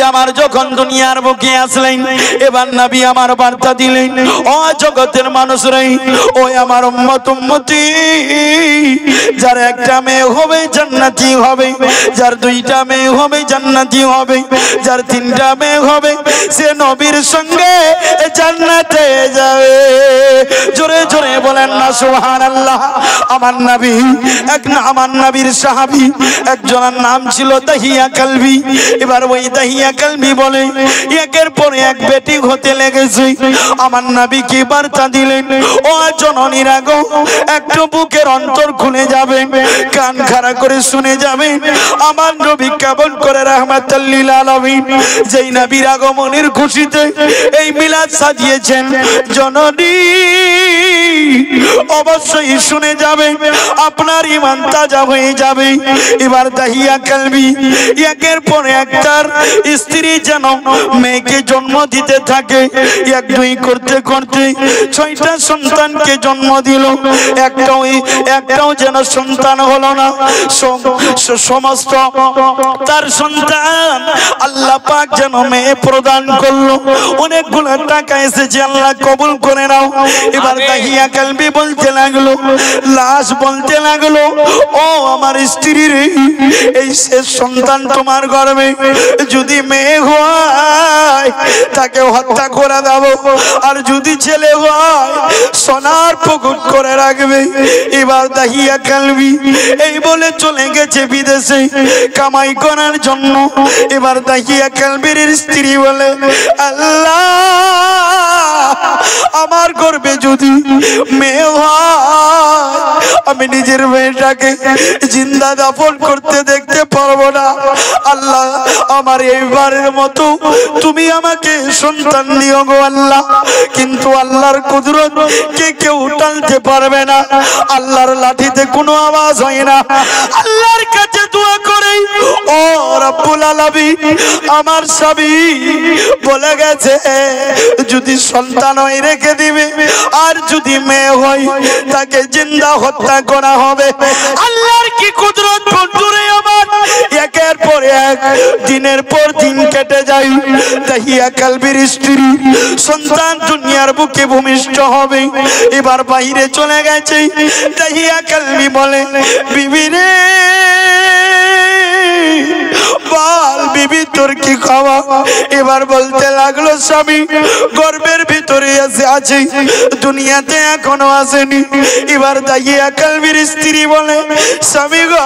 আমার যখন দুনিয়ার বুকে আসলেন, এবার নবী আমার বার্তা দিলেন, ও জগতের মানুষরাই, ও আমার উম্মত উম্মতি, যার একটা মেয়ে হবে জান্নাতি হবে, যার দুইটা মেয়ে হবে জান্নাতি হবে, যার তিনটা মেয়ে হবে সে নবীর সঙ্গে জান্নাতে যাবে। জোরে জোরে বলেন না সুবহানাল্লাহ। আমার নবী আমার নবীর সাহাবী একজনের নাম ছিল দাহিয়া কালবি। এবার ওই দাহিয়া কালবি বলে একের পর এক বেটি হতে লেগেছে। আমার নবী কি বার্তা দিলেন, ও জননীরা গো, একটু বুকের অন্তর খুলে যাবে, কান খাড়া করে শুনে যাবে। আমার নবী কেমন করে রাহমাতুল লিল আলামিন যেই নবীর আগমনের খুশিতে এই মিলাদ সাজিয়েছেন, জননী অবশ্যই শুনে যাবে, আপনার ঈমান তাজা হয়ে যাবে। এবার দাহিয়া কালবি একের পর এক তার স্ত্রী যেন মেয়েকে জন্ম দিতে থাকে। এক দুই করতে করতে 6টা সন্তানকে জন্ম দিল। একটাও যেন সন্তান হলো না। সমস্ত তার সন্তান আল্লাহ পাক যেন মেয়ে প্রদান করলো। অনেকগুলো টাকা এসেছে, আল্লাহ কবুল করে নাও। এবার দাহিয়া কালবি বলতে লাগলো, লাশ বলতে লাগলো, ও আমার স্ত্রী রে, এই শেষ সন্তান তোমার গর্ভে যদি মেয়ে হয় তাকে হত্যা করে দেব, আর যদি ছেলে হয় সোনার পুকুর করে রাখবে। এবার দাহিয়া কালবি এই বলে চলে গেছে বিদেশে কামাই করার জন্য। এবার দাহিয়া কালবির স্ত্রী বলে, আল্লাহ আমার গর্ভে যদি মেয়ে হয় আমি নিজের মেয়েটাকে জিন্দা দাফন করতে দেখতে পারবো না। আল্লাহ আমার এইবারের মতো তুমি আমাকে সন্তান দিও গো আল্লাহ। কিন্তু আল্লাহর কুদরত কে কেউ টালতে পারবে না। আল্লাহর লাঠিতে কোনো আওয়াজ হয় না। আল্লাহর কাছে দোয়া করে, ও রব্বুল আলামিন, আমার স্বামী বলে গেছে যদি সন্তান হয় রেখে দিবে, আর যদি মেয়ে হয় তাকে জিন্দা হত্যা করা হবে। আল্লাহর কি কুদরত বন্ধুরে আমার। একের পর এক দিনের পর দিন কেটে যায়। দাহিয়া কালবির স্ত্রী সন্তান দুনিয়ার বুকে ভূমিষ্ঠ হবে। এবার বাইরে চলে গেছে। দাহিয়া কালবি বলে, বিবি রে বল বিবি তোর কি খাওয়া। এবার বলতে লাগলো, স্বামী গর্ভের ভিতরে আছে, দুনিয়াতে এখনো আসেনি। এবার দাহিয়া কালবির স্ত্রী বলে, স্বামী গো,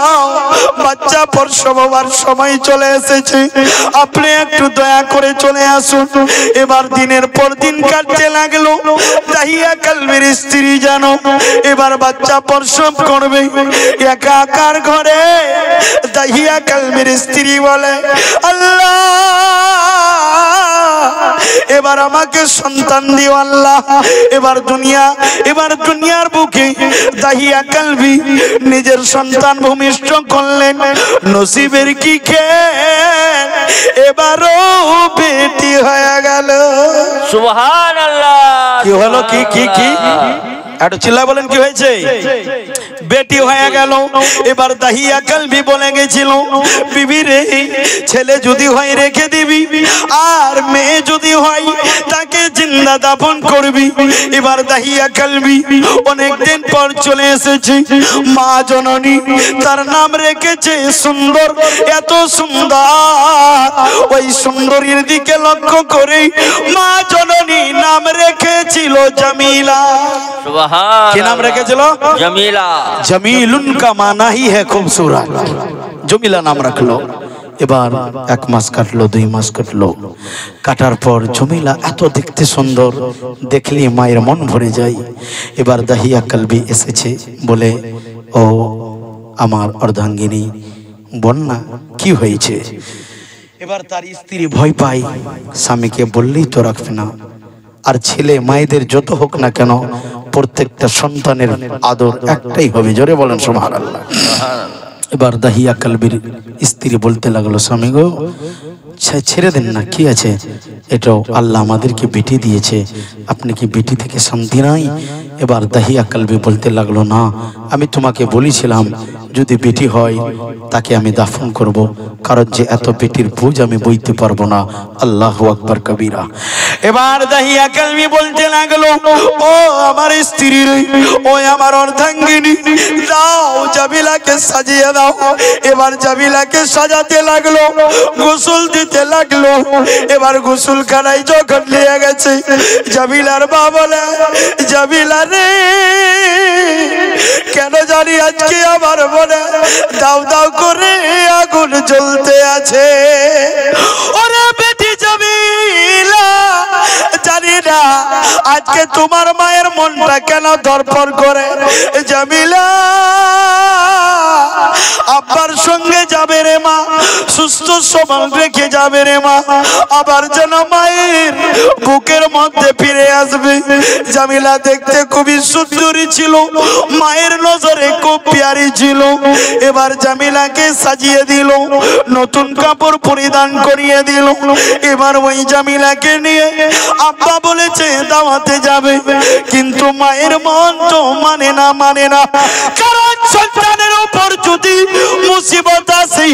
বাচ্চা প্রসব হওয়ার সময় চলে এসেছে, আপনি একটু দয়া করে চলে আসুন। এবার দিনের পর দিন কাটতে লাগলো। দাহিয়া কালবির স্ত্রী জানো এবার বাচ্চা প্রসব করবে। একাকার ঘরে দাহিয়া কালবির স্ত্রী বলে, আল্লাহ এবার আমাকে সন্তান দিও আল্লাহ। এবার দুনিয়ার বুকে দাহিয়া কালবি নিজের সন্তান ভূমিষ্ঠ করলেন। নসিবের কি খেল, এবারও বেটি হয়ে গেল। সুবহানাল্লাহ। কি হলো? কি কি কি একটু চিল্লা বলেন, কি হয়েছে? বেটি হয়ে গেল। এবার দাহিয়া কালবি বলে গেছিল, বিবি রে ছেলে যদি হয় রেখে দিবি, আর মেয়ে যদি হয় তাকে জিন্দা দাফন করবি। এবার দাহিয়া কালবি অনেকদিন পর চলে এসেছে। মা জননী তার নাম রেখেছে সুন্দর, এত সুন্দর। ওই সুন্দরীর দিকে লক্ষ্য করে মা জননী নাম রেখেছিল জামিলা। কি নাম রেখেছিল? জামিলা। জামিলুন কা মানা হি হ্যায় খুবসুরত। জামিলা নাম রাখলো। এবার 1 মাস কাটলো, 2 মাস কাটলো। কাটার পর জামিলা এত দেখতে সুন্দর, দেখলে মায়ের মন ভরে যায়। এবার দাহিয়া কালবি এসেছে বলে, ও আমার অর্ধাঙ্গিনী বন্যা, কি হয়েছে? এবার তার স্ত্রী ভয় পায়, স্বামীকে বললেই তো রাখবে না। আর ছেলে মায়েদের যত হোক না কেন, প্রত্যেকটা সন্তানের আদর একটাই হবে। জোরে বলেন সুবহানাল্লাহ। এবার দাহিয়া কালবির স্ত্রী বলতে লাগলো, স্বামী গো, ছেড়ে দেন না, কি আছে? এটাও আল্লাহ আমাদেরকে বেটি দিয়েছে, আপনি কি বেটি থেকে শান্তি নাই? এবার দাহিয়া কালবি বলতে লাগলো, না, আমি তোমাকে বলেছিলাম যদি বেটি হয় তাকে আমি দাফন করব, কারণ যে এত বেটির বোঝ আমি বইতে পারবো না। আল্লাহু আকবার কবীরা। এবার দাহিয়া কালবি বলতে লাগলো, ও আমার স্ত্রী রে, ও আমার অর্ধাঙ্গিনী, দাও জামিলাকে সাজিয়ে দাও। এবার জামিলাকে সাজাতে লাগলো, গোসল দিতে লাগলো। এবার গোসলখানায় যখন নিয়ে গেছে, জামিলার মা বলে, জামিলা রে, কেন জানি আজকে আমার মনে দাও দাও করে আগুন জ্বলতে আছে। ওরে বেটি জামিলা, জানি না আজকে তোমার মায়ের মনটা কেন ধরফর করে। জামিলা আব্বার সঙ্গে যাবে রে মা, সুস্থ সবল রেখে যাবে রে মা, আবার যেন মায়ের বুকের মধ্যে ফিরে আসবে। জামিলা দেখতে খুবই সুন্দরী ছিল, মায়ের নজরে খুব প্যারি ছিল। এবার জামিলাকে সাজিয়ে দিল, নতুন কাপড় পরিধান করিয়ে দিল। এবার ওই জামিলাকে নিয়ে আব্বা বলেছে দাওয়াতে যাবে, কিন্তু মায়ের মন তো মানে না, কারণ সন্তানের উপর যদি মুসিবত আসে,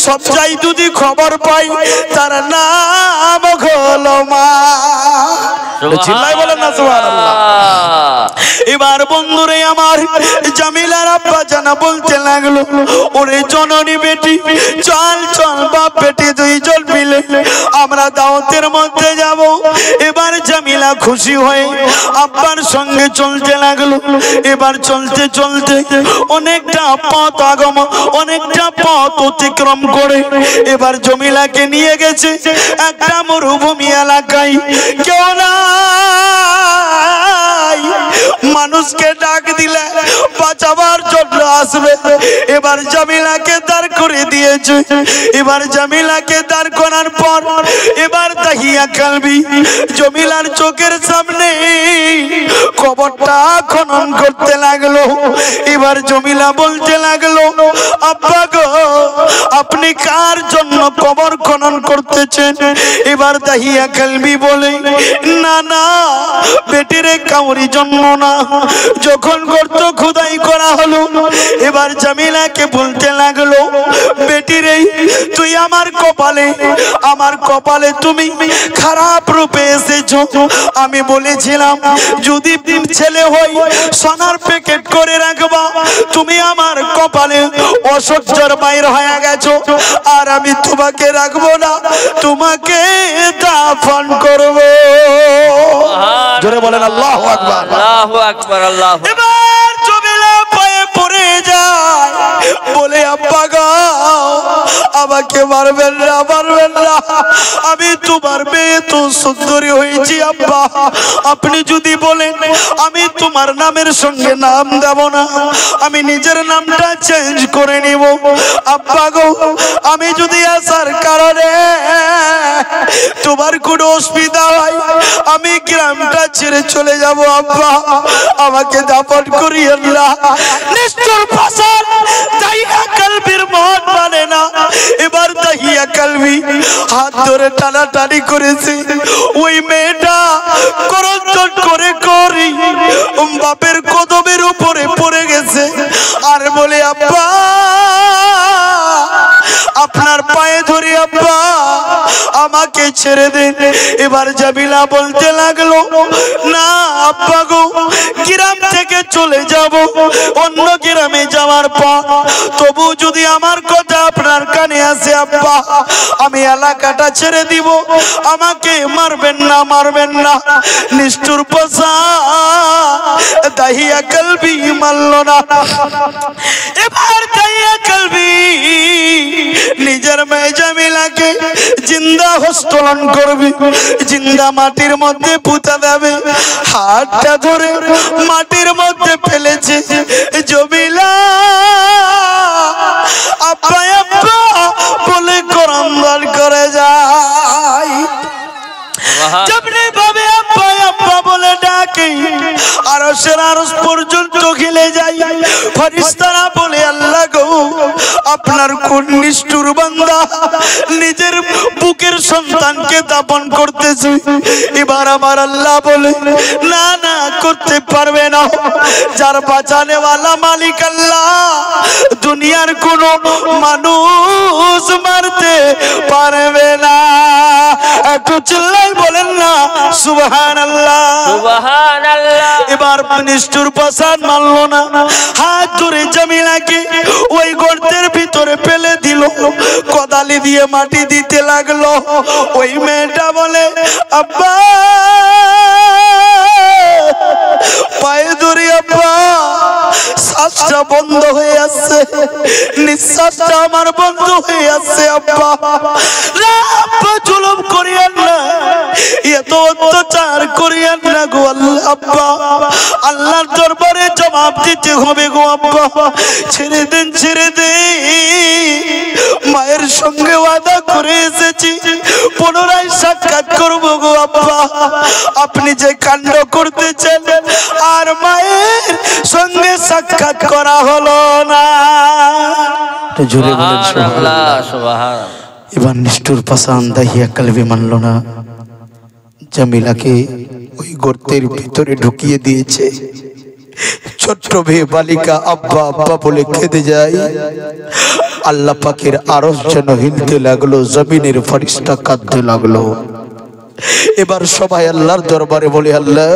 সবচাই যদি খবর পাই, তার নাম হলো মা। চিল্লাই বলেন না সুবহানাল্লাহ। এবার বন্ধুরে আমার, জামিলার আব্বা জানা বলতে লাগলো, ওরে জননী বেটি, চল চল বাপ বেটি দুইজন মিলে আমরা দাওয়াতের মধ্যে যাব। এবার জামিলা খুশি হয়ে আব্বার সঙ্গে চলতে লাগলো। এবার চলতে চলতে অনেকটা পথ আগমন, অনেকটা পথ অতিক্রম করে এবার জামিলাকে নিয়ে গেছে একটা মরুভূমি এলাকায়। কেউ নাই, মানুষকে ডাক দিলে বাঁচাবার জন্য আসবে। এবার জামিলাকে দাঁড় করে দিয়েছে। এবার জামিলাকে দাঁড় করার পর এবার দাহিয়া কালবি জামিলার চোখের সামনে কবরটা খনন করতে লাগলো। এবার জামিলা বলতে লাগলো, আব্বা গো, আপনি কার জন্য কবর খনন করতেছেন? এবার দাহিয়া কালবি বলে, না না বেটিরে কাউরি জন্য না, যখন গর্ত খোদাই করা হলো। এবার জামিলাকে বলতে লাগলো, বেটিরে তুই আমার কপালে তুমি খারাপ রূপে এসেছো। আমি বলেছিলাম যদি ছেলে হই সোনার প্যাকেট করে রাখবা, তুমি আমার কপালে অসহ্যর বাইর হয়ে গেছো, আর আমি তোমাকে রাখবো না, তোমাকে দাফন করবো। জোরে বলেন আল্লাহু আকবার। আল্লাহু আকবার। আল্লাহু আকবার। এবার জামিলা পায়ে পড়ে যায়, বলে আব্বা গো, আমাকে মারবেন না, আমি তোমার মেয়ে তো সুন্দরী হয়েছি আব্বা, আপনি যদি বলেন আমি তোমার নামের সঙ্গে নাম দেব না, আমি নিজের নামটা চেঞ্জ করে নিব। আব্বা গো, আমি যদি আসার কারণে তোমার কোনো অসুবিধা হয়, আমি গ্রামটা ছেড়ে চলে যাব আব্বা, আমাকে দাফন করিয়েন না। নিষ্ঠুর ফসল দাহিয়া কালবির মন মানে না। এবার দাহিয়া কালবি হাত ধরে টানাটানি করেছে। ওই মেয়েটা করঞ্জন করে করি বাপের কদমের উপরে পড়ে গেছে, আর বলে আব্বা, আপনার পায়ে ধরে আব্বা আমাকে ছেড়ে দেন। এবার জামিলা বলতে লাগলো, না আব্বা গো, গ্রাম থেকে চলে যাব, অন্য গ্রামে যাওয়ার পর তবু যদি আমার কথা আপনার কানে আসে আব্বা, আমি এলাকাটা ছেড়ে দিব, আমাকে মারবেন না। নিষ্ঠুর পোষা দাহিয়া কালবি মানল না। এবার দাহিয়া কালবি নিজের মেয়ে জামিলাকে জিন্দা হস্তলন করবে, জিন্দা মাটির মধ্যে পুঁতা দেবে। হাতটা ধরে মাটির মধ্যে ফেলেছে। জামিলা আব্বা আব্বা বলে করমদান করে যায়। যেমনি ভাবে আব্বা আব্বা বলে ডাকে, আরশের আরশ পর্যন্ত খেলে যায়। ফেরেশতারা বলে, আল্লাহ গো, আপনার কোন নিষ্ঠুর বান্দা নিজের বুক বুকের সন্তানকে দাফন করতেছে। এবার আমার আল্লাহ বলে না না করতে পারবে না, যার বাঁচানে ওয়ালা মালিক আল্লাহ, দুনিয়ার কোন মানুষ মারতে পারবে না। একটু চিল্লাই বলেন না সুবহানাল্লাহ সুবহানাল্লাহ। এবার নিষ্ঠুর পাশান মানল না, হাত ধরে জামিলাকে ওই গর্তের ভিতরে ফেলে দিল, কোদালি দিয়ে মাটি দিতে লাগলো। ওই মেয়েটা বলে আব্বা, পায়ে ধরে আব্বা, শ্বাসটা বন্ধ হয়ে আসছে, নিঃশ্বাসটা আমার বন্ধ হয়ে আসছে আব্বা। আব্বা জুলুম করিয়েন না, এত অত্যাচার করিয়েন না গো আব্বা, আল্লাহর দরবারে জবাব দিতে হবে গো আব্বা, ছেড়ে দেন ছেড়ে দেন। মায়ের সঙ্গে ওয়াদা করে এসেছি পুনরায় সাক্ষাৎ করবো গো আব্বা, আপনি যে কাণ্ড করতেছেন আর মায়ের সঙ্গে সাক্ষাৎ করা হলো না। জোরে বলেন সুবহানাল্লাহ সুবহানাল্লাহ। এবার নিষ্ঠুর পাশান দাহিয়া কালবি মানল না, জামিলাকে ওই গর্তের ভিতরে ঢুকিয়ে দিয়েছে। ছোট্ট মেয়ে বালিকা আব্বা আব্বা বলে কেঁদে যায়। আল্লাহ পাকের আরশ যেন হিলতে লাগলো, জমিনের ফেরেশতা কাঁদতে লাগলো। এবার সবাই আল্লাহর দরবারে বলে আল্লাহ,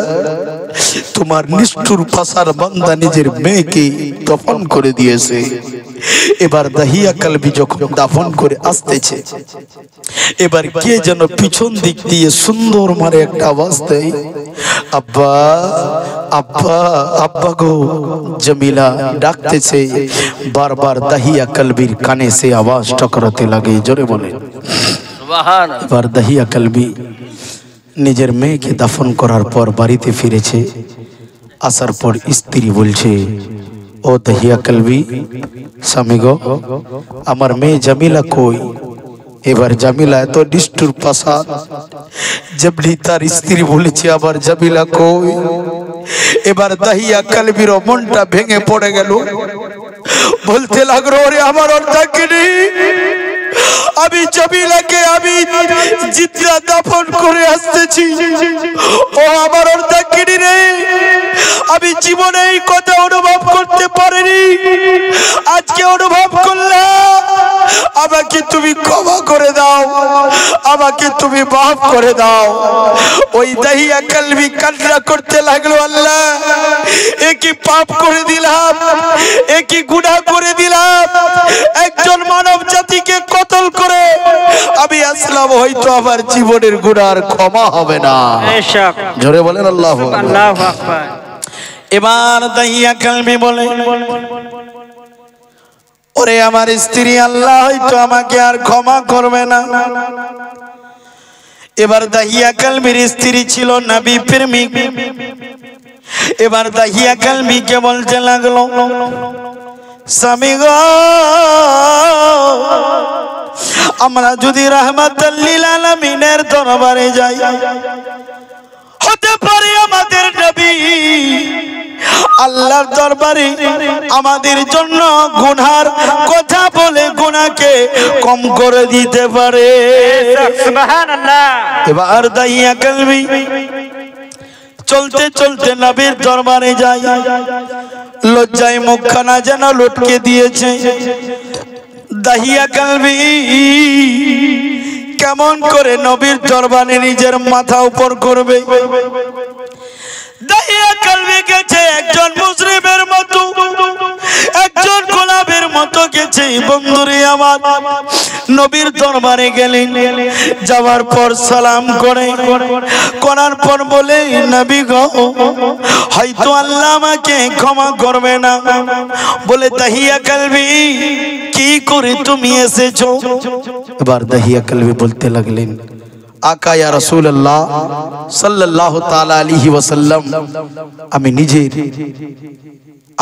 তোমার নিষ্ঠুর পাশার বান্দা নিজের মেয়েকে দফন করে দিয়েছে। এবার দাহিয়া কালবি যখন দাফন করে আসতেছে, এবার কে যেন পিছন দিক দিয়ে সুন্দর মারে একটা আওয়াজ দেয়, আব্বা আব্বা আব্বা গো। জামিলা ডাকতেছে, বারবার দাহিয়া কালবির কানে সে আওয়াজ টকরাতে লাগে। জোরে বলে সুবহানাল্লাহ। এবার দাহিয়া কালবি নিজের মেয়েকে দাফন করার পর বাড়িতে ফিরেছে। আসার পর স্ত্রী বলছে, ও দাহিয়া কালবি স্বামী গো, আমার মেয়ে জামিলা কই? এবার জামিলা এত নিষ্ঠুর পাশা, যেমনি তার স্ত্রী বলেছে আবার জামিলা কই। এবার দাহিয়া কালবির মনটা ভেঙে পড়ে গেল, বলতে লাগলো, ওরে আমার অর্ধাঙ্গিনী, আমি জামিলাকে আমি জিদ্রা দাফন করে আসতেছি, ও আমার অর্ধাঙ্গিনী রে, আমি জীবনে এই কথা অনুভব করতে পারিনি, আজকে অনুভব করলাম, আমাকে তুমি ক্ষমা করে দাও, আমাকে তুমি মাফ করে দাও। ওই দাহিয়া কালবি কান্না করতে লাগলো, আল্লাহ এ কি পাপ করে দিলাম, এ কি গুনাহ করে দিলাম, একজন মানব জাতিকে কতল করে আমি আসলাম, হয়তো আমার জীবনের গুনার ক্ষমা হবে না। জোরে বলেন আল্লাহু আকবার। এবার দাহিয়া কালবি বলে, ওরে আমার স্ত্রী, আল্লাহ হয়তো আমাকে আর ক্ষমা করবে না। এবার দাহিয়া কালবির স্ত্রী ছিল নবী প্রেমিক। এবার দাহিয়া কালবিকে বলতে লাগলো, স্বামী গো, আমরা যদি রাহমাতাল লিল আলামিনের দরবারে যাই, হতে পারে আমাদের নবী আল্লাহর দরবারে আমাদের জন্য গুনার কথা বলে গুনাহকে কম করে দিতে পারে। সুবহানাল্লাহ। এবার দাহিয়া কালবি চলতে চলতে নবীর দরবারে যায়, লজ্জায় মুখখানা যেন লটকে দিয়েছে। দাহিয়া কালবি কেমন করে নবীর দরবারে নিজের মাথা উপর করবে? দাহিয়া কালবি গেছে একজন মুসলিমের মতো, একজন গোলাপের মতো গেছে। বন্ধুরে আমার, নবীর দরবারে গেলেন, যাওয়ার পর সালাম করার পর বলে, নবী গো, হয়তো আল্লাহ আমাকে ক্ষমা করবে না। বলে, দাহিয়া কালবি কি করে তুমি এসেছো? এবার দাহিয়া কালবি বলতে লাগলেন, আকা ইয়া রাসূলুল্লাহ সাল্লাল্লাহু তাআলা আলাইহি ওয়াসাল্লাম, আমি নিজের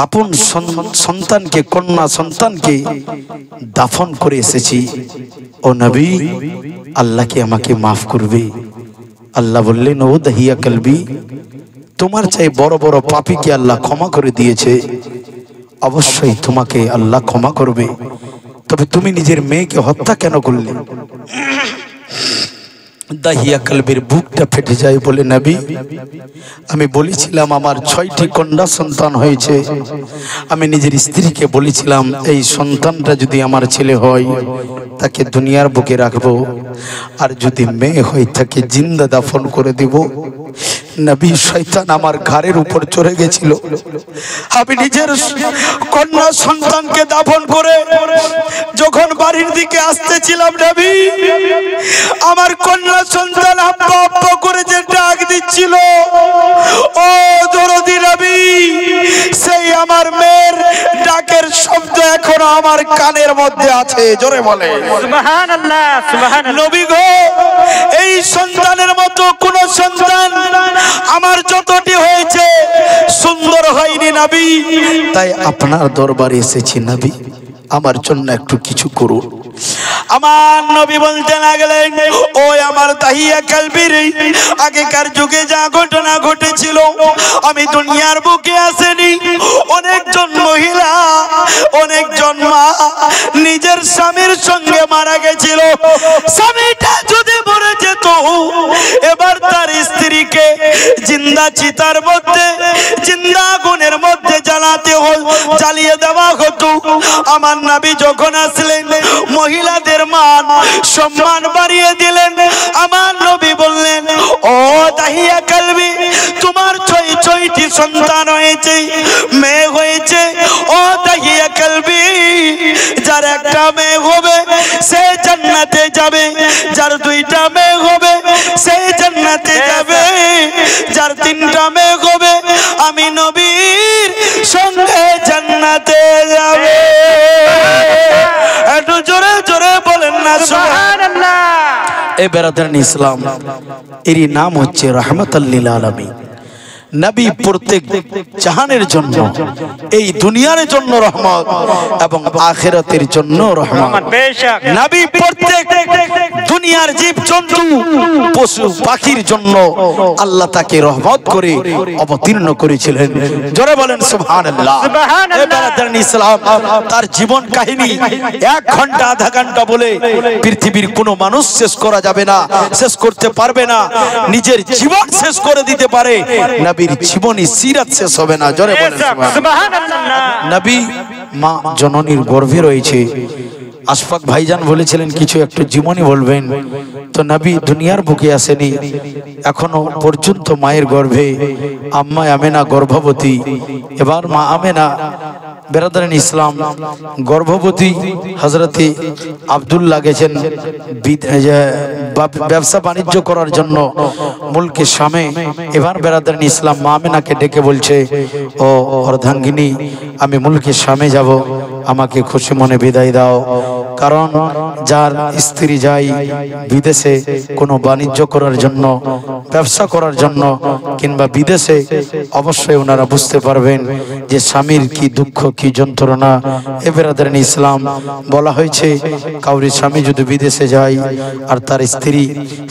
আপন সন্তানকে, কন্যা সন্তানকে দাফন করে এসেছি। ও নবী, আল্লাহ কি আমাকে মাফ করবে? আল্লাহ বললেন, ও দাহিয়া কালবি, তোমার চাই বড় বড় পাপীকে আল্লাহ ক্ষমা করে দিয়েছে, অবশ্যই তোমাকে আল্লাহ ক্ষমা করবে। তবে তুমি নিজের মেয়েকে হত্যা কেন করলে? দাহিয়া কলবের বুকটা ফেটে যায় বলে, নবী আমি বলেছিলাম আমার 6টি কন্যা সন্তান হয়েছে, আমি নিজের স্ত্রীকে বলেছিলাম এই সন্তানটা যদি আমার ছেলে হয় তাকে দুনিয়ার বুকে রাখবো, আর যদি মেয়ে হয় তাকে জিন্দা দাফন করে দিব। নবী, শয়তান আমার ঘাড়ের উপর চড়ে গেছিল। আমি নিজের কন্যা সন্তানকে দাফন করে যখন বাড়ির দিকে আসতেছিলাম, নবী আমার কন্যা সন্তান আব্বা আব্বা করে যে ডাক দিচ্ছিল, ও দরদি নবী, সেই আমার মেয়ের ডাকের শব্দ এখনো আমার কানের মধ্যে আছে। জোরে বলে সুবহানাল্লাহ, সুবহানাল্লাহ। নবী গো, এই সন্তানের মতো কোন সন্তান আমার যতটি হয়েছে সুন্দর হয়নি নবী, তাই আপনার দরবারে এসেছি নবী, আমার জন্য একটু কিছু করুন। আমার নবী বলতে লাগলেন, ওই আমার দাহিয়া কলবির আগেকার যুগে যা ঘটনা ঘটেছিল আমি দুনিয়ার বুকে আসেনি। অনেকজন মহিলা, অনেকজন মা নিজের স্বামীর সঙ্গে মারা গেছিল। স্বামীটা যদি মরে যেত, এবার তার স্ত্রীকে জিন্দা চিতার মধ্যে, জিন্দা আগুনের মধ্যে জ্বালিয়ে দেওয়া হতো। আমার নবী যখন আসলেন মহিলাদের মান সম্মান বাড়িয়ে দিলেন। আমার নবী বললেন, ও দাহিয়া কলবি, তোমার 6টি সন্তান হয়েছে, মেয়ে হয়েছে। ও দাহিয়া কলবি, যার একটা মেয়ে হবে সে জান্নাতে যাবে, যার 2টা মেয়ে হবে সে জান্নাতে যাবে, যার 3টা মেয়ে হবে আমি নবীর সঙ্গে জান্নাতে যাবে। একটু জোরে জোরে বলেন না সুবহানাল্লাহ। এ বেরাদারান ইসলাম, এরই নাম হচ্ছে রাহমাতাল লিল আলামিন। নবী প্রত্যেক জাহানের জন্য, এই দুনিয়ার জন্য রহমত এবং আখিরাতের জন্য রহমত। নবী প্রত্যেক দুনিয়ার জীব জন্তু পশু পাখির জন্য আল্লাহ তাকে রহমত করে অবতীর্ণ করেছিলেন। জোরে বলেন সুবহানাল্লাহ। সুবহানাল্লাহ। ইসলাম তার জীবন কাহিনী 1 ঘন্টা আধা ঘন্টা বলে পৃথিবীর কোনো মানুষ শেষ করা যাবে না, শেষ করতে পারবে না। নিজের জীবন শেষ করে দিতে পারে, নবীর জীবনী সিরাত শেষ হবে না। জোরে বলেন সুবহানাল্লাহ। নবী মা জননীর গর্ভে রয়েছে। আশফাক ভাইজান বলেছিলেন কিছু একটু জীবনী বলবেন, তো নবী দুনিয়ার বুকে আসেনি, এখনো পর্যন্ত মায়ের গর্ভে আম্মা আমেনা গর্ভবতী। এবার মা আমেনা বেরাদারান ইসলাম গর্ভবতী হযরতে আব্দুল্লাহ গেছেন ব্যবসা বাণিজ্য করার জন্য মুলকে শামে। এবার বেরাদারান ইসলাম মা আমেনাকে ডেকে বলছে, ও অর্ধাঙ্গিনী, আমি মুলকে শামে যাব, আমাকে খুশি মনে বিদায় দাও। কারণ যার স্ত্রী যায় বিদেশে কোনো বাণিজ্য করার জন্য, ব্যবসা করার জন্য কিংবা বিদেশে, অবশ্যই ওনারা বুঝতে পারবেন যে স্বামীর কি দুঃখ কি যন্ত্রণা। এ বেরাদারান ইসলাম বলা হয়েছে, কাউরি স্বামী যদি বিদেশে যায় আর তার স্ত্রী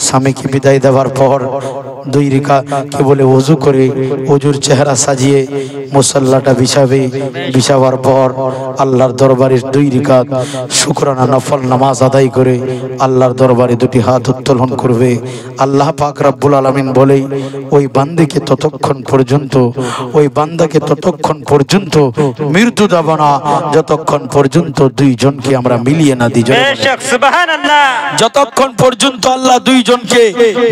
স্বামীকে বিদায় দেওয়ার পর 2 রাকাত কে বলে ওযু করে, ওযুর চেহারা সাজিয়ে মুসাল্লাটা বিছাবে, বিছাবার পর আল্লাহর দরবারে 2 রাকাত শুকরানা নফল নামাজ আদায় করে আল্লাহর দরবারে 2টি হাত উত্তোলন করবে। আল্লাহ পাক রব্বুল আলামিন বলে, ওই বান্দাকে ততক্ষণ পর্যন্ত, ওই বান্দাকে ততক্ষণ পর্যন্ত মৃত্যু দেব না যতক্ষণ পর্যন্ত 2 জনকে আমরা মিলিয়ে না দিই। সুবহানাল্লাহ। যতক্ষণ পর্যন্ত আল্লাহ 2 জনকে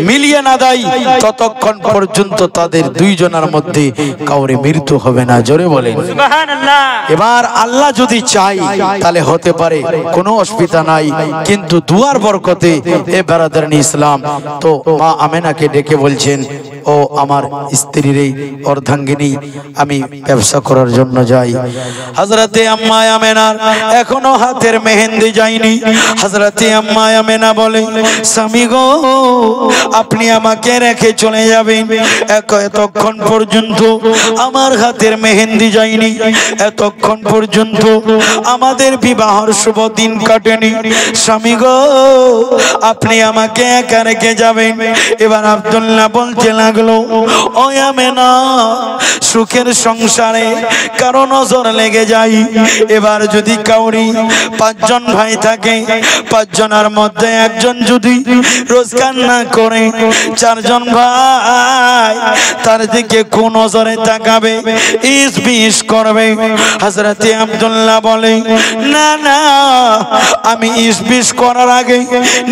মিলিয়ে না দেয় ততক্ষণ পর্যন্ত তাদের 2 জনের মধ্যে কাউরে মৃত্যু হবে না। জোরে বলেন সুবহানাল্লাহ। এবার আল্লাহ যদি চাই তাহলে হতে পারে, কোনো অসুবিধা নাই, কিন্তু দুয়ার বরকতে এ বেরাদারান ইসলাম তো মা আমেনাকে ডেকে বলছেন, ও আমার স্ত্রীর এই অর্ধাঙ্গিনী, আমি ব্যবসা করার জন্য যাই। হযরতে আম্মা আমেনার এখনো হাতের মেহেন্দি যায়নি। হযরতে আম্মা আমেনা বলে, স্বামী গো, আপনি আমাকে রেখে চলে যাবেন, এতক্ষণ পর্যন্ত আমার হাতের মেহেন্দি যায়নি, এতক্ষণ পর্যন্ত আমাদের বিবাহের শুভ দিন কাটেনি। স্বামী গো, আপনি আমাকে একা রেখে যাবেন। এবার আব্দুল্লাহ বলতে লাগলো ও আমেনা সুখের সংসারে কারো নজর লেগে যায়। এবার যদি কাউরি 5 জন ভাই থাকে, 5 জনের মধ্যে একজন যদি রোজগার না করে, 4 জন ভাই তার দিকে কোন নজরে তাকাবে, ইস করবে। হযরত আব্দুল্লাহ বলে না না, আমি ইস করার আগে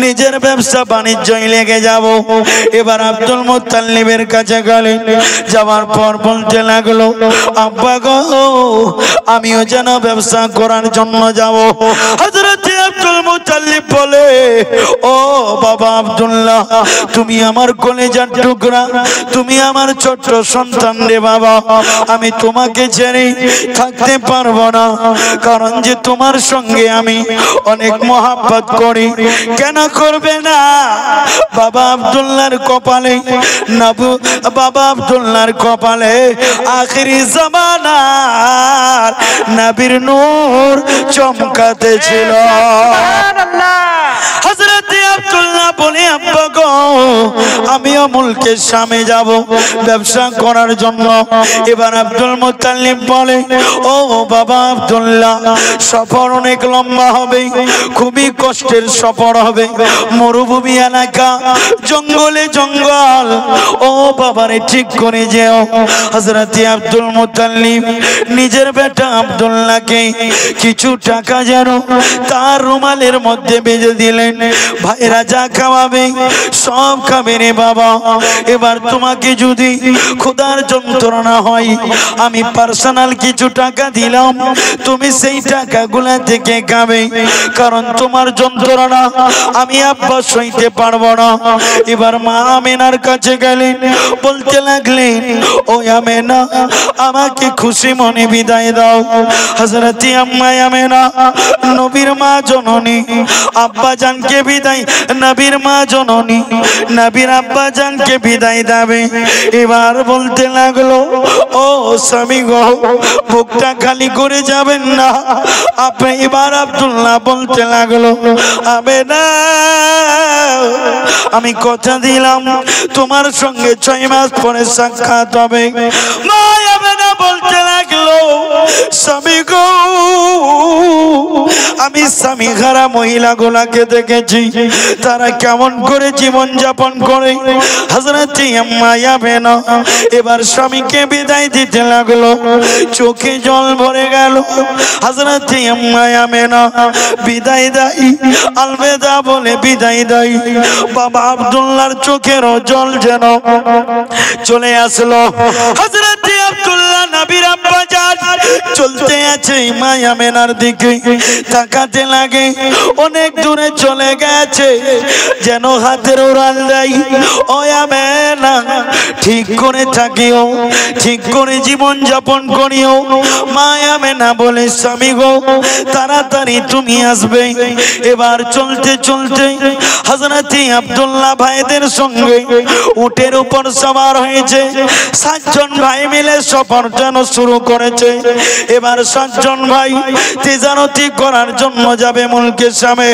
নিজের ব্যবসা বাণিজ্যই লেগে যাব। এবার আব্দুল মুত্তালিবের কাছে গেলেন, যাওয়ার পর বলতে লাগলো আব্বা গো আমিও যেন ব্যবসা করার জন্য যাব। হযরত আব্দুল মুত্তালিব বলে ও বাবা আব্দুল্লাহ, তুমি আমার কলেজার টুকরা, তুমি আমার ছোট্ট সন্তান রে বাবা, আমি তোমাকে ছেড়ে থাকতে পারবো না, কারণ যে তোমার সঙ্গে আমি অনেক মহব্বত করি। কেন করবে না? বাবা আব্দুল্লাহর কপালে বাবা আব্দুল্লাহর কপালে আখিরি জামানার নবীর নূর চমকাতে ছিল। হযরত আব্দুল্লাহ বলে আব্বা গো আমিও মুলকের শামে যাব ব্যবসা করার জন্য। এবার আব্দুল মুত্তালিব বলে ও বাবা আব্দুল্লাহ, সফর অনেক লম্বা হবে, খুবই কষ্টের সফর হবে, মরুভূমি এলাকা, জঙ্গলে জঙ্গল, ও বাবারে ঠিক করে যেও। হযরত আব্দুল মুত্তালিব নিজের বেটা আব্দুল্লাহকে কিছু টাকা যেন তার রুমালের মধ্যে বেঁধে দিলেন, ভাইরা যা খাওয়াবে সব খাবে রে বাবা। এবার তোমাকে যদি ক্ষুধার যন্ত্রণা হয়, আমি পার্সোনাল কিছু টাকা দিলাম, তুমি সেই টাকাগুলা থেকে খাবে, কারণ তোমার যন্ত্রণা আমি আব্বা সইতে পারবো না। এবার মা আমেনার কাছে গেলেন, বলতে লাগলেন ও আমেনা আমাকে খুশি মনে বিদায় দাও। হযরত আম্মা আমেনা নবীর মা জননী, আব্বা জানকে বিদায়, নবীর মা জননী নবীর আব্বা জানকে বিদায় দেবে। এবার বলতে লাগলো ও স্বামী গো বুকটা খালি করে যাবেন না আপনি। এবার আব্দুল্লাহ বলতে লাগলো আমেনা আমি কথা দিলাম তোমার সঙ্গে 6 মাস পরে সাক্ষাৎ হবে। মা আমেনা বলতে লাগলো স্বামী গো আমি স্বামী হারা মহিলাগুলাকে দেখেছি তারা কেমন করে জীবন যাপন করে। হযরত আম্মা আমেনা এবার স্বামীকে বিদায় দিতে লাগলো, চোখে জল ভরে গেল। হযরত আম্মা আমেনা বিদায় দেয়, আলবিদা বলে বিদায় দেয়। বাবা আব্দুল্লাহর চোখের জল যেন চলে আসলো। হযরত আব্দুল্লাহ নবীর আব্বা জান চলতে আছে মা আমেনার দিকে, তাকাতে লাগে, অনেক দূরে চলে গেছে, যেন হাতের উড়াল দেয়। ও আমেনা ঠিক করে থাকিও, ঠিক করে জীবন যাপন করিও। মা আমেনা বলে স্বামী গো তাড়াতাড়ি তুমি আসবে। এবার চলতে চলতে হযরত আব্দুল্লাহ ভাইদের সঙ্গে উটের উপর সওয়ার হয়েছে। 7 জন ভাই মিলে সফর যেন শুরু করেছে। এবার 7 জন ভাই তিজারতি করার জন্য যাবে মুলকের শামে।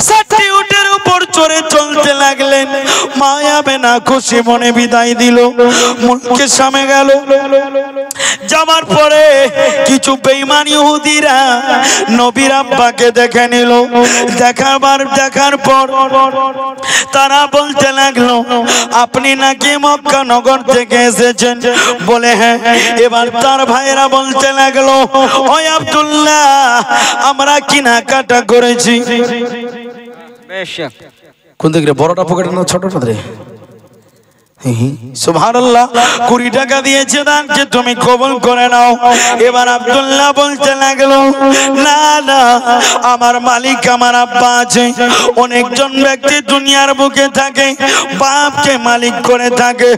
7টি উটের উপর চড়ে চলতে লাগলেন। মা আমেনা খুশি মনে বিদায় দিল, মুলকের শামে গেল। যাওয়ার পরে কিছু বেঈমান ইহুদিরা নবীর আব্বাকে দেখে নিল। দেখার পর তারা বলতে লাগলো আপনি নাকি মক্কা নগর থেকে এসেছেন? বলে হ্যাঁ। এবার তার ভাইরা বলতে লাগলো ও আব্দুল্লাহ আমরা কেনাকাটা করেছি। কোন দিকে বড়টা পকেটে না ছোটটা রে? সুবহানাল্লাহ 20 টাকা দিয়েছে দানকে তুমি কবুল করে নাও। এবার আব্দুল্লাহ বলতে লাগলো না না আমার মালিক আমার আব্বা আছে। অনেকজন ব্যক্তি দুনিয়ার বুকে থাকে বাপকে মালিক করে থাকে।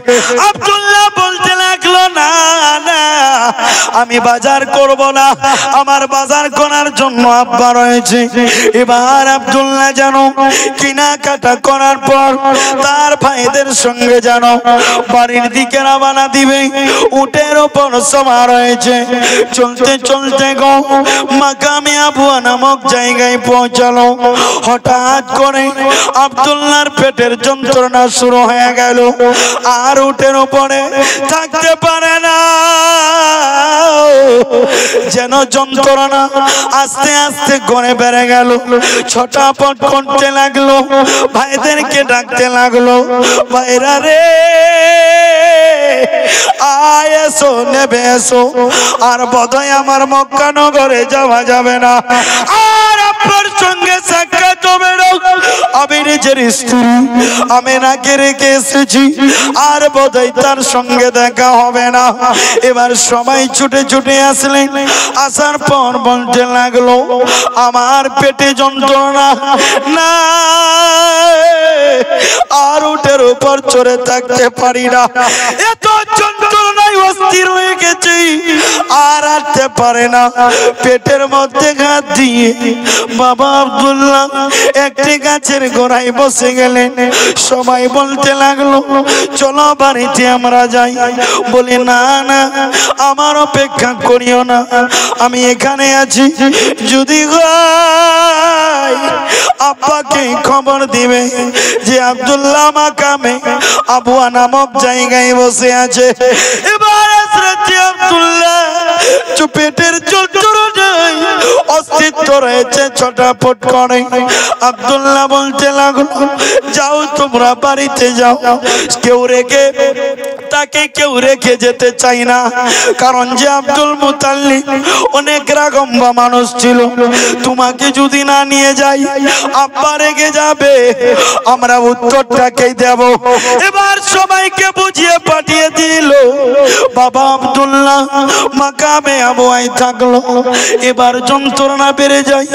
আব্দুল্লাহ বলতে লাগলো লাগলো না না আমি বাজার করব না, আমার বাজার করার জন্য আব্বা রয়েছে। এবার আব্দুল্লাহ জানো কেনাকাটা করার পর তার ভাইদের সঙ্গে জানো বাড়ির দিকে রওনা দিবে, উটের ওপর সওয়ার হয়েছে। চলতে চলতে গো মাকামে আবুয়া নামক জায়গায় পৌঁছালো। হঠাৎ করে আব্দুল্লাহর পেটের যন্ত্রণা শুরু হয়ে গেল, আর উটের উপরে থাকতে পারে না। যেন যন্ত্রণা আস্তে আস্তে গড়ে বেড়ে গেল, ছটাপট করতে লাগলো, ভাইদেরকে ডাকতে লাগলো, ভাইরা রে আয় এসো নেবে এসো, আর বোধহয় আমার মক্কা নগরে যাওয়া যাবে না, আর আপনার সঙ্গে সাক্ষাৎ হবে না। আমি নিজের স্ত্রী আমেনাকে রেখে এসেছি, আর বোধহয় তার সঙ্গে দেখা হবে না। এবার সবাই ছুটে ছুটে আসলেন, আসার পর বলতে লাগলো আমার পেটে যন্ত্রণা না, আর উটের উপর চড়ে থাকতে পারি না, এত যন্ত্রণায় অস্থির হয়ে গেছি, আর হাঁটতে পারে না। পেটের মধ্যে হাত দিয়ে বাবা আব্দুল্লাহ একটি গাছের গোড়ায় বসে গেলেন। সবাই বলতে লাগলো চলো বাড়িতে আমরা যাই। বলে না না আমার অপেক্ষা করিও না, আমি এখানে আছি, যদি আব্বাকে খবর দিবে যে আব্দুল্লাহ মাকামে আবুয়া নামক জায়গায় বসে আছে। এবার আব্দুল্লাহ পেটের যন্ত্রণায় অস্তিত্ব রয়েছে, ছটাপট করে। আব্দুল্লাহ বলতে লাগলো যাও তোমরা বাড়িতে যাও, কেউ রেখে তাকে কেউ রেখে যেতে চাই না, কারণ যে আব্দুল মুতাল্লিব অনেক রাগম্বা মানুষ ছিল, তোমাকে যদি না নিয়ে যাই আব্বা রেগে যাবে, আমরা উত্তরটাকে দেব। এবার সবাইকে বুঝিয়ে পাঠিয়ে দিল। বাবা আব্দুল্লাহ মাকামে আবুয়ায় থাকলো। এবার যন্ত্রণা বেড়ে যায়,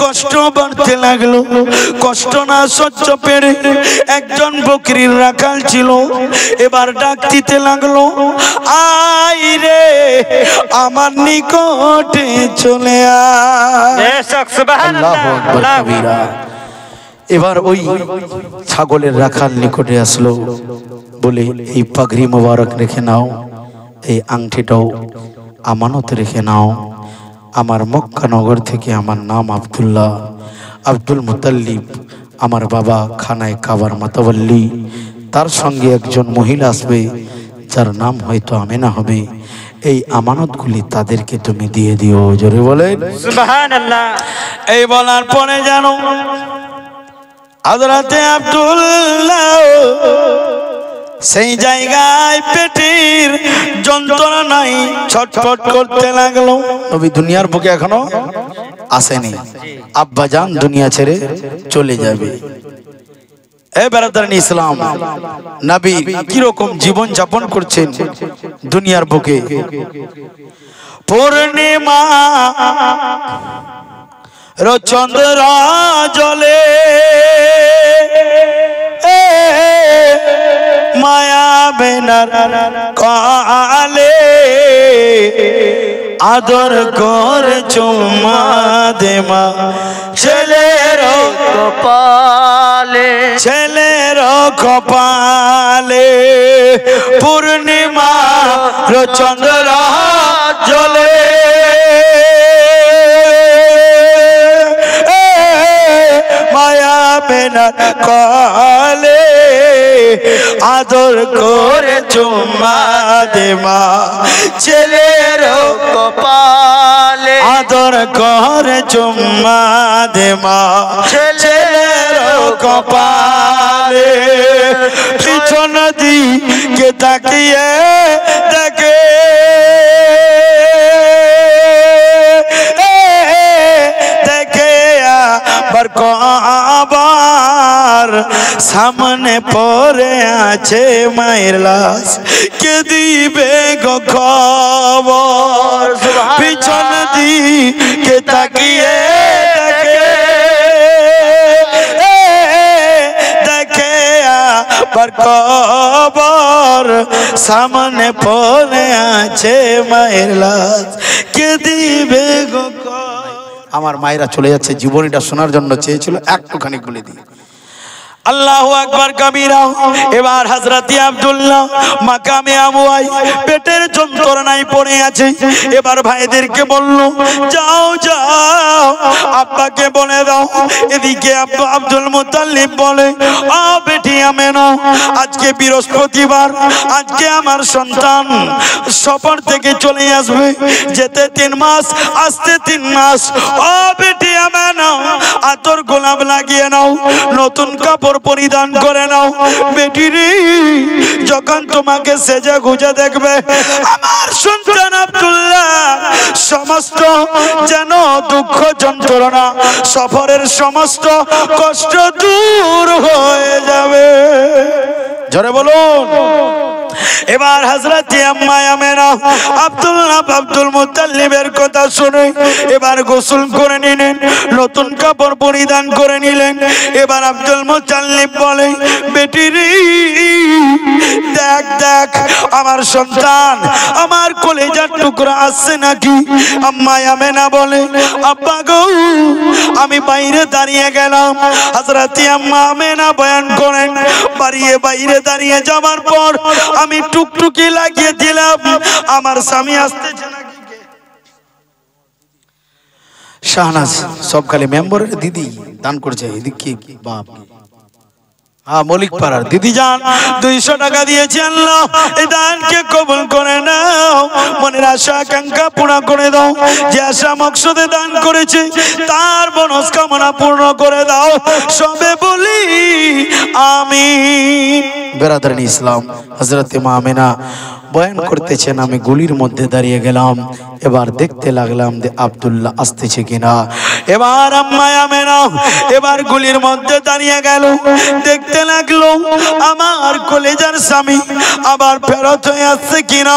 কষ্ট বাড়তে লাগলো, কষ্ট না সহ্য পেরে একজন বকরির রাখাল ছিল, এবার ডাক দিতে লাগলো আই রে আমার নিকটে চলে আয়। আল্লাহু আকবার কবিরা। এবার ওই ছাগলের রাখাল নিকটে আসলো, বলে এই পাগড়ি মোবারক রেখে নাও, এই আংটিটাও আমানত রেখে নাও, আমার মক্কা নগর থেকে আমার নাম আব্দুল্লাহ, আব্দুল মুতাল্লিব আমার বাবা খানায় কাবার মাতাওয়াল্লি, তার সঙ্গে একজন মহিলা আসবে যার নাম হয়তো আমেনা হবে, এই আমানতগুলি তাদেরকে তুমি দিয়ে দিও। জোরে বলেন সুবহানাল্লাহ। এই বলার পরে জানো হযরতে আব্দুল্লাহ সেই জায়গায় পেটের যন্ত্রণায় ছটফট করতে লাগলো। নবী দুনিয়ার বুকে এখনো আসেনি, আব্বাজান দুনিয়া ছেড়ে চলে যাবে। এ বেরাদারান ইসলাম, নবী কিরকম জীবন যাপন করছেন দুনিয়ার বুকে। পূর্ণিমা চন্দ্র জলে মায়া বেনার কালে আদর করে চুম্মা দেমা ছেলের কপালে ছেলের কপালে পূর্ণিমা চন্দ্র জলে মায়া বেনার কালে আদর করে চুম্মা দেমা ছেলের কপালে আদর করে চুম্মা দেমা ছেলের কপালে পিছন দিকে তাকিয়ে দেখে দেখে আবার আবার সামনে পড়ে আছে মায়ের লাশ, কে দিবে গো খবর। পিছন দিকে তাকিয়ে দেখে দেখে पर कबर सामने पड़े आछे माয়ের লাশ কে দিবে গো আমার মায়েরা চলে যাচ্ছে জীবনীটা শোনার জন্য চেয়েছিল একটুখানি বলে দিই আল্লাহু আকবার কবীরা এবার হযরত আব্দুল্লাহ মাকামে আমওয়াই পেটের যন্ত্রণায় পড়ে আছে এবার ভাইদেরকে বলল যাও যাও আব্বাকে বলে দাও এদিকে আব্দুল মুত্তালিব বলে ও বেটি আমেনা আজকে বৃহস্পতিবার আজকে আমার সন্তান সফর থেকে চলে আসবে যেতে 3 মাস আসতে 3 মাস ও বেটি আমেনা আতর গোলাপ লাগিয়ে নাও নতুন কাপড় পরিধান করে নাও বেটি রে যখন তোমাকে সেজে গুজে দেখবে আমার সন্তান আব্দুল্লাহ সমস্ত যেন দুঃখ যন্ত্রণা সফরের সমস্ত কষ্ট দূর হয়ে যাবে জোরে বলুন এবার হযরত আম্মা আমেনা আব্দুল্লাহ আব্দুল মুত্তালিবের কথা শুনে এবার গোসল করে নিলেন নতুন কাপড় পরিধান করে নিলেন এবার আব্দুল মুত্তালিব বলে বেটি রে দেখ দেখ আমার সন্তান আমার কলেজার টুকরা আসছে নাকি আম্মা আমেনা বলে আব্বা গো আমি বাইরে দাঁড়িয়ে গেলাম হযরত আম্মা আমেনা বয়ান করেন বাইরে দাঁড়িয়ে যাওয়ার পর আমি টুকটুকি লাগিয়ে দিলাম আমার স্বামী আসতেছে নাকি শাহনাজ সবখালি মেম্বারের দিদি দান করেছে এদিকে বাপ হ্যাঁ মলিক পাড়ার দিদি যান 200 টাকা দিয়েছে আল্লাহ এই দানকে কবুল করে নাও মনের আশা আকাঙ্ক্ষা পূর্ণ করে দাও যে আশা মকসদে দান করেছে তার মনস্কামনা পূর্ণ করে দাও সবে বলি আমিন বেরাদারিন ইসলাম হযরত মা আমেনা বয়ান করতেছেন আমি গুলির মধ্যে দাঁড়িয়ে গেলাম এবার দেখতে লাগলাম যে আব্দুল্লাহ আসতেছে কিনা এবার আম্মা আমেনা এবার গুলির মধ্যে দাঁড়িয়ে গেল দেখতে লাগলো আমার কলেজার স্বামী আবার ফেরত হয়ে আসছে কিনা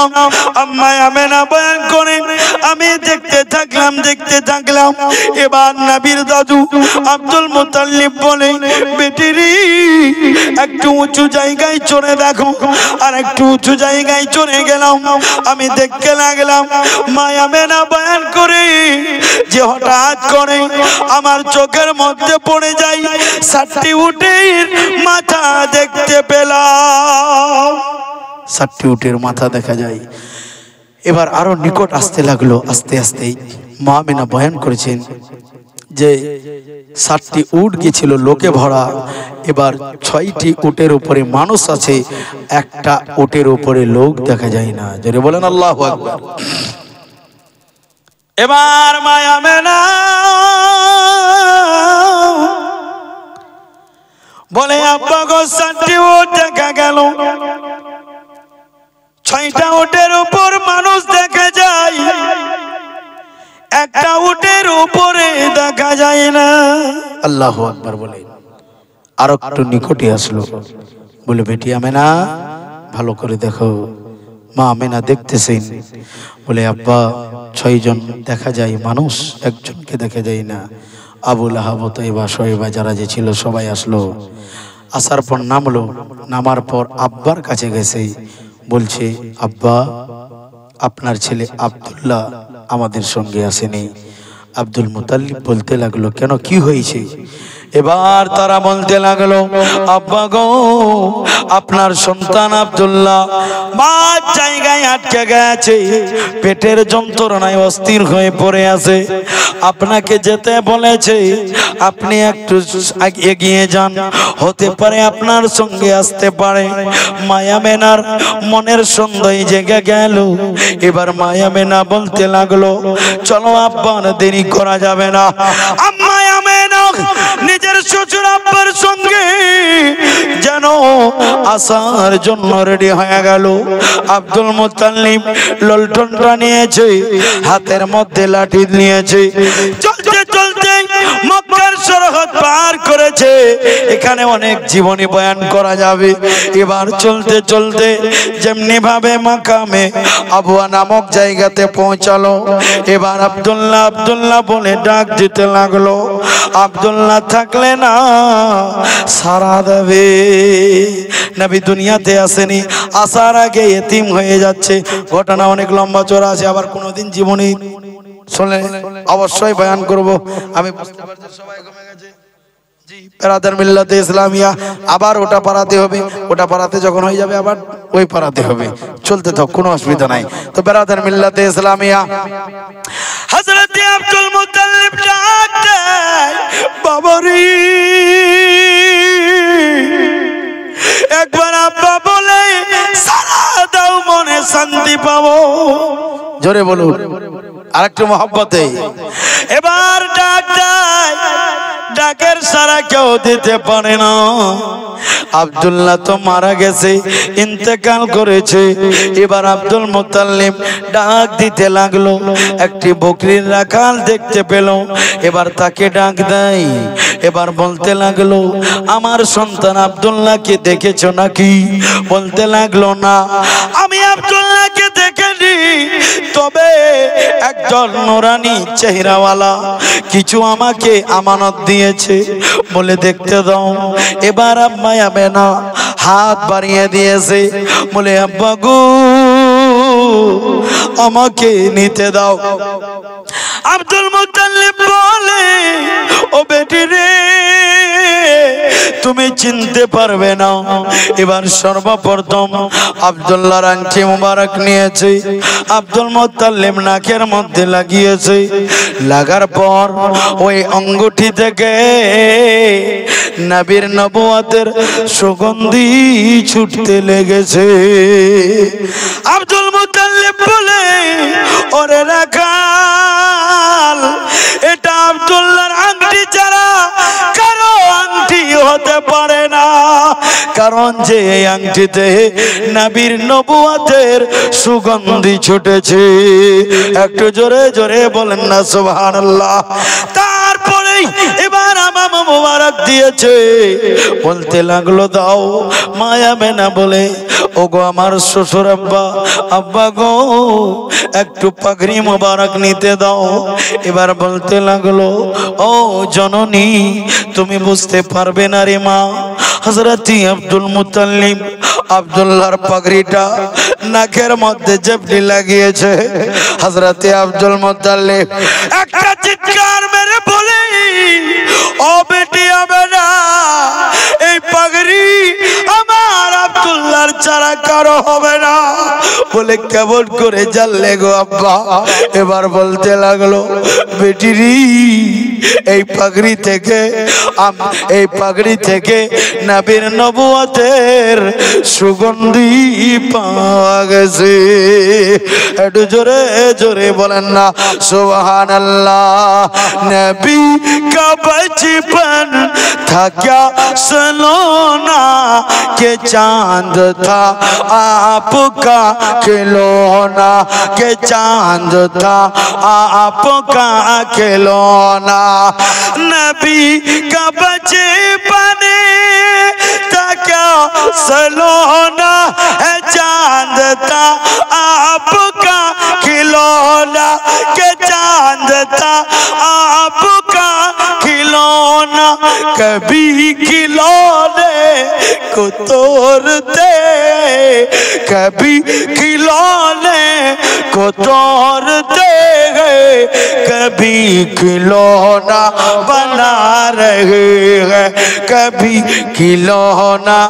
আম্মা আমেনা বয়ান করেন আমি দেখতে থাকলাম এবার নবীর দাদু আব্দুল মুত্তালিব বলে বেটি রে একটু উঁচু জায়গায় চড়ে দেখো আর একটু উঁচু জায়গায় চড়ে গেলাম আমি দেখতে লাগলাম মা আমেনা বয়ান করে যে হঠাৎ করে আমার চোখের মধ্যে পড়ে যায় 7টি উটের মাথা দেখতে পেলাম 7টি উটের মাথা দেখা যায় এবার আরো নিকট আসতে লাগলো আস্তে আস্তে মা আমেনা বয়ান করেছেন যে 7টি উট গিয়েছিল লোকে ভরা এবার 6টি উটের উপরে মানুষ আছে একটা উটের উপরে লোক দেখা যায় না জোরে বলেন আল্লাহু আকবার এবার মা আমেনা বলে আব্বা গো 7টি উট দেখা গেল 6টা উটের উপর মানুষ দেখা যায় একটা উটের উপরে দেখা যায় না আল্লাহু আকবার বলে আর একটু নিকটে আসলো বলে বেটি আমেনা ভালো করে দেখো মা আমেনা দেখতেছেন বলে আব্বা 6 জন দেখা যায় মানুষ একজনকে দেখা যায় না আবু লাহাব তয়বা শোয়েবা যারা যে ছিল সবাই আসলো আসার পর নামার পর আব্বার কাছে গেছে বলছে আব্বা আপনার ছেলে আব্দুল্লাহ আমাদের সঙ্গে আসেনি আব্দুল মুত্তালিব বলতে লাগলো কেন কি হয়েছে এবার তারা বলতে লাগলো আব্বা গো আপনার সন্তান আব্দুল্লাহ মাঝ জায়গায় আটকে গেছে পেটের যন্ত্রণায় অস্থির হয়ে পড়ে আছে আপনাকে যেতে বলেছে আপনি একটু এগিয়ে যান হতে পারে আপনার সঙ্গে আসতে পারে মা আমেনার মনের সন্দেহ জেগে গেল এবার মা আমেনা বলতে লাগলো চলো আব্বা দেরি করা যাবে না আম্মা আমেনা নিজের শ্বশুর আব্বার সঙ্গে যেন আসার জন্য রেডি হয়ে গেল আব্দুল মুত্তালিব ললটনটা নিয়েছে হাতের মধ্যে লাঠি নিয়েছে চলতে চলতে মক্কার সরহদ পার করেছে এখানে অনেক জীবনী বয়ান করা যাবে এবার চলতে চলতে যেমনি ভাবে মাকামে আবওয়া নামক জায়গাতে পৌঁছালো এবার আব্দুল্লাহ বলে ডাক দিতে লাগলো আব্দুল্লাহ থাকলে না সারা দেবে নবী দুনিয়াতে আসেনি, আসার আগে এতিম হয়ে যাচ্ছে। ঘটনা অনেক লম্বা চড়া আছে, আবার কোনোদিন জীবনে শুনলে অবশ্যই বয়ান করব। আমি বুঝতে পারছি সবাই ঘুমে গেছে। বেরাদার মিল্লাতে ইসলামিয়া আবার ওটা পারাতে হবে, ওটা পারাতে যখন হয়ে যাবে আবার ওই পারাতে হবে, চলতে থাক, কোনো অসুবিধা নাই। তো বেরাদার মিল্লাতে ইসলামিয়া হযরত আব্দুল মুত্তালিব ডাক দেয়, বাবারি একবার আব্বা বলে সারা দাও, মনে শান্তি পাবো। জোরে বলুন আরেকটু মহব্বতে। এবার ডাক দেয়, ডাকের সারা কেউ দিতে পারে না। আব্দুল্লাহ তো মারা গেছে, ইন্তেকাল করেছে। এবার আব্দুল মুত্তালিব ডাক দিতে লাগলো, একটি বকরির রাখাল দেখতে পেল। এবার তাকে ডাক দেয়, এবার বলতে লাগলো, আমার সন্তান আব্দুল্লাহকে দেখেছো নাকি? বলতে লাগলো, না আমি আব্দুল্লাহকে দেখিনি, তবে একজন নুরানি চেহারাওয়ালা কিছু আমাকে আমানত দিয়েছে, বলে দেখতে দাও। এবার আম্মা আমেনা হাত বাড়িয়ে দিয়েছে, বলে আব্বা গো আমাকে নিতে দাও। আব্দুল মুত্তালিব বলে, ও বেটি রে তুমি চিনতে পারবে না। এবার সর্বপ্রথম আব্দুল্লাহর আংটি মুবারক নিয়েছে, আব্দুল মুত্তালিব নাকের মধ্যে লাগিয়েছে। লাগার পর ওই আঙ্গুঠি থেকে নবীর নবুয়তের সুগন্ধি ছুটতে লেগেছে। আব্দুল মুত্তালিব বলে, ওরে রাখাল, এটা আব্দুল্লাহর আংটি ছাড়া কারো আংটি হতে পারে না, কারণ যে এই আংটিতে নবীর নবুয়তের সুগন্ধি ছুটেছে। একটু জোরে জোরে বলেন না সুবহানাল্লাহ। তারপরে এবার আমাম মুবারক দিয়েছে, বলতে লাগলো দাও। মায়া মেনা বলে, ওগো আমার শ্বশুর আব্বা, আব্বা গো একটু পাগড়ি মুবারক নিতে দাও। এবার বলতে লাগলো, ও জননী তুমি বুঝতে পারবে না রে মা। হযরত আব্দুল মুত্তালিব আব্দুল্লাহর পাগড়িটা নাকের মধ্যে জেপটি লাগিয়েছে। হযরত আব্দুল মুত্তালিব একটা চিৎকার মেরে বলে, ও বেটি আমেনা, এই পাগড়ি আমার আব্দুল্লাহর ছাড়া কারো হবে না। বলে কেমন করে জানলে গো আব্বা? এবার বলতে লাগলো, বেটিরি এই পাগড়ি থেকে নবীর নবুয়তের সুগন্ধি পাওয়া গেছে। একটু জোরে জোরে বলেন না সুবহানাল্লাহ। নবী का बचपन था क्या सलोना, के चांद था आपका खिलौना, के चांद था आपका खिलौना। नबी का बचपन था क्या सलोना, है चांद था आपका खिलौना, के चांद था आपका खिलौना। कभी खिलौने को तोड़ते, कभी खिलौने को तोड़ते हैं, कभी खिलौना बना रहे हैं, कभी खिलौना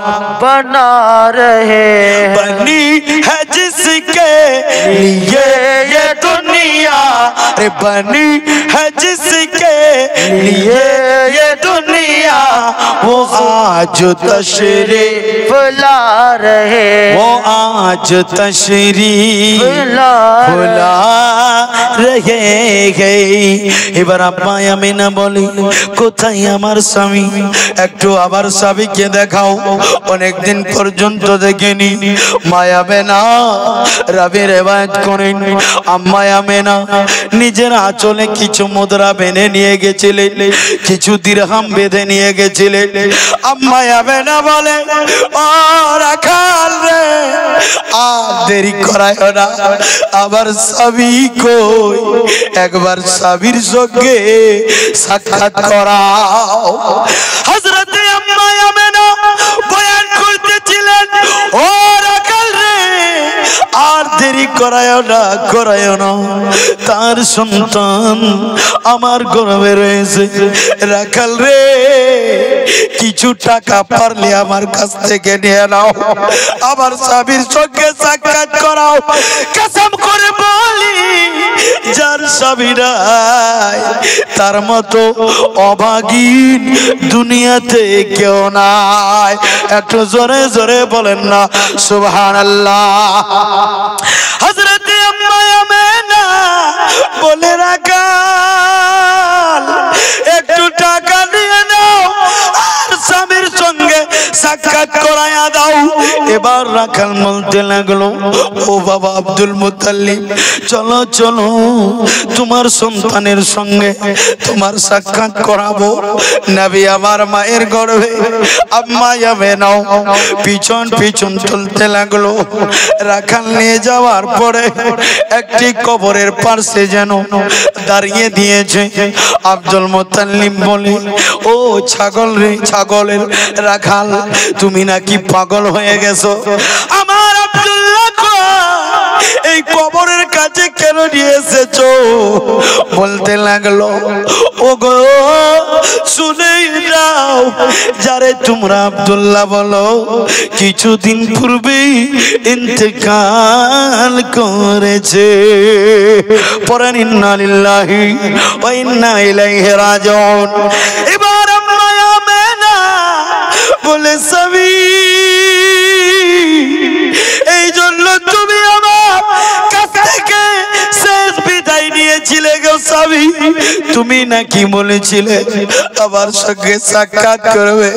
बना रहे हैं। बनी है जिसके लिए ये दुनिया, रे बनी है जिसके लिए ये दुनिया, वो आज तशरीफ ला रहे, वो आज तशरीफ ला रहे हैं। এবার আব্বা আমিনা বলি, কোথায় আমার স্বামী? একটু আবার স্বামীকে দেখাও, অনেকদিন পর্যন্ত দেখিনি। মায়া মেনা রাবি রেওয়ায়াত করেন, আম্মা আমিনা নিজের আঁচলে কিছু মুদ্রা বেঁধে নিয়ে গেছিলেন, কিছু দিরহাম বেঁধে নিয়ে গেছিলেন। আম্মা আমিনা বলে, ও রাখাল রে, আর দেরি করায় না, আবার স্বামী কই, একবার স্বামীর সঙ্গে সাক্ষাৎ করাও। হযরত আম্মা আমিনা বয়ান করতেছিলেন, ও রাখাল রে আর দেরি করায় না তার সন্তান আমার গর্ভে রয়েছে রাখাল রে কিছু টাকা পারলে আমার কাছ থেকে নিয়ে নাও আমার স্বামীর সঙ্গে সাক্ষাৎ করাও কসম করে বলি যার স্বামী নাই তার মতো অভাগীন দুনিয়াতে কেউ নাই একটু জোরে জোরে বলেন না সুবহানাল্লাহ হযরত আম্মা আমেনা বলে রাখাল একটু টাকা দিয়ে নাও আর স্বামীর সঙ্গে সাক্ষাৎ করায়া দাও এবার রাখাল বলতে লাগলো ও বাবা আব্দুল মুত্তালিব চলো চলো তোমার সন্তানের সঙ্গে তোমার সাক্ষাৎ করাবো নবী আমার মায়ের গর্ভে আম্মা আমেনা পিছন পিছন চলতে লাগলো রাখাল নিয়ে যাওয়ার পরে একটি কবরের পাশে যেন দাঁড়িয়ে দিয়েছে আব্দুল মুত্তালিব বলে ও ছাগল রে ছাগলের রাখাল তুমি নাকি পাগল হয়ে গেছো আমার আব্দুল্লাহ এই কবরের কাছে কেন নিয়ে এসেছো বলতে লাগলো ও গো শুনেই নাও যারে তোমরা আব্দুল্লাহ বলো কিছুদিন পূর্বেই ইন্তেকাল করেছে পরেন ইন্না লিল্লাহি ওয়া ইন্না ইলাইহি রাজিউন এবার আম্মা আমেনা বলে স্বামী এই জন্য তুমি আমার কাছ থেকে শেষ বিদায় নিয়েছিলে গো স্বামী তুমি নাকি বলেছিলে আমার সঙ্গে সাক্ষাৎ করবে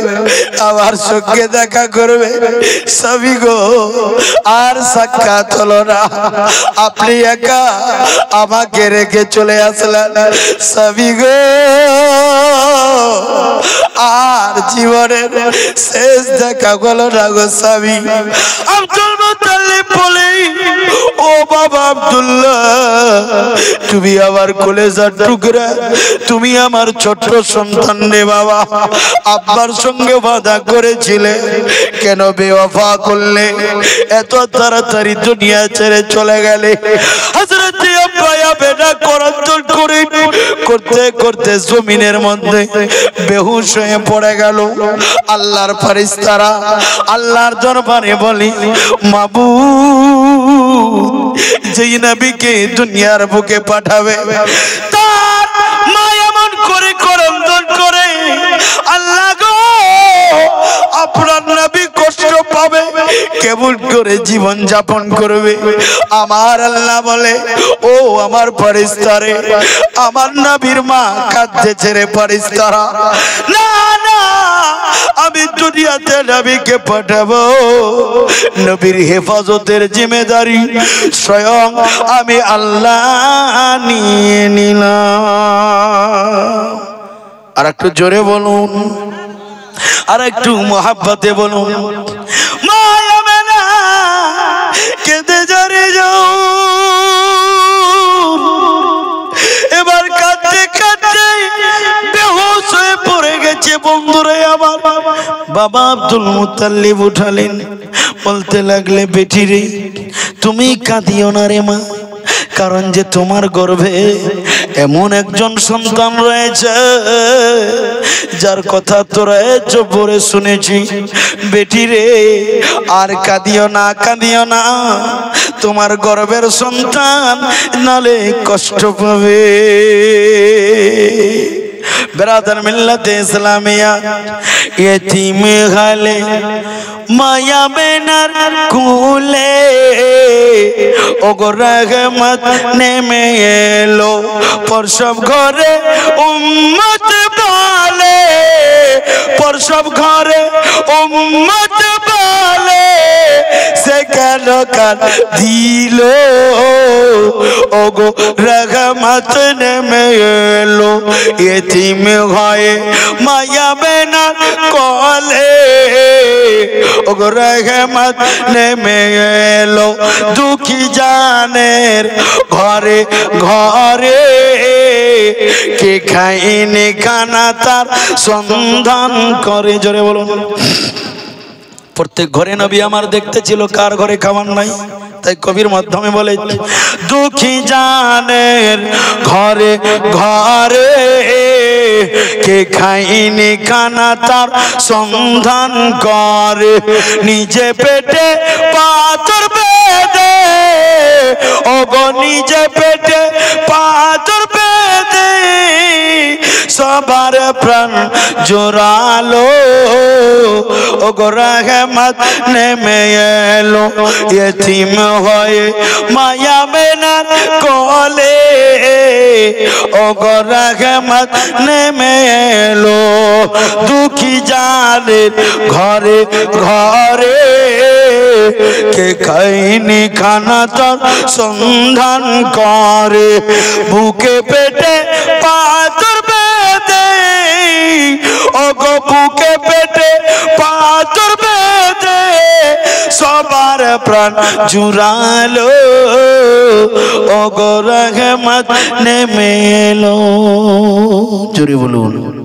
আমার সঙ্গে দেখা করবে স্বামী গো আর সাক্ষাৎ হলো না আপনি একা আমাকে রেখে চলে আসলেন স্বামী গো আর জীবনের শেষ দেখা হলো না গো স্বামী আব্দুল মুত্তালিব বলে ও বাবা আব্দুল্লাহ তুমি আমার কলেজার টুকরা তুমি আমার ছোট্ট সন্তান রে বাবা আব্বার সঙ্গে ওয়াদা করেছিলে কেন বেওয়াফা করলে এত তাড়াতাড়ি দুনিয়া ছেড়ে চলে গেলে হযরত আব্বা বেটা করন্তল করে করতে করতে জমিনের মধ্যে বেহুশ হয়ে পড়ে গেল আল্লাহর ফেরেশতারা আল্লাহর দরবারে বলি মাবুদ যেই নবীকে দুনিয়ার বুকে পাঠাবে তার মা এমন করে করন্তল করে আল্লাহ গো আপনার নবী কষ্ট পাবে কেমন করে জীবন যাপন করবে আমার আল্লাহ বলে ও আমার ফেরেশতারে আমার নবীর মা কাঁদতেছে রে ফেরেশতারা না না আমি দুনিয়াতে নবীকে পাঠাবো নবীর হেফাজতের জিম্মেদারি স্বয়ং আমি আল্লাহ নিয়ে নিলাম আর একটু জোরে বলুন আর একটু মোহাব্বতে বলুন মা আমেনা কেঁদে জরে যাও এবার কাঁদতে কাঁদতে বেহুশ হয়ে পড়ে গেছে বন্ধুরে আমার বাবা আব্দুল মুত্তালিব উঠালেন বলতে লাগলে বেটি রে তুমি কাঁদিও না রে মা কারণ যে তোমার গর্ভে এমন একজন সন্তান রয়েছে যার কথা তোরা জোরে শুনেছি বেটি রে আর কাঁদিও না তোমার গর্ভের সন্তান নালে কষ্ট পাবে बिरादर मिल्लत इस्लामिया यतीम हाले माया बेनर कूले ओगो रहमत ने में लो पर सब घरे उम्मत बाले पर सब घरे उम्मत बाले से करो कर दिलो ओगो रहमत ने में लो यतीम हाय माया बेना कोले ओगो रहमत ने में लो दुखी जानेर घरे घरे के खाइने खाना तार सन्धान करे जोरे बोलुन প্রত্যেক ঘরে নবী আমার দেখতে ছিল, কার ঘরে খাবার নাই। তাই কবির মাধ্যমে বলে, দুঃখী জানের ঘরে ঘরে কে খাইনি খানা তার সন্ধান করে, নিজে পেটে পাথর বেঁধে, ওগো নিজে পেটে পাথর বেঁধে সবার প্রাণ জোরালো, ওগো রহমত নেমে এলো ইতিম হয়ে মায়া মেনার কোলে, ওগো রহমত নেমে এলো দুঃখী জানের ঘরে ঘরে কে খাইনি খানা তার সন্ধান করে, বুকে পেটে পাথর বেঁধে, ওগো বুকে পেটে পাথর বেঁধে সবার প্রাণ জুড়ালো, ওগো রহমত নেমে এলো। জোরে বলুন।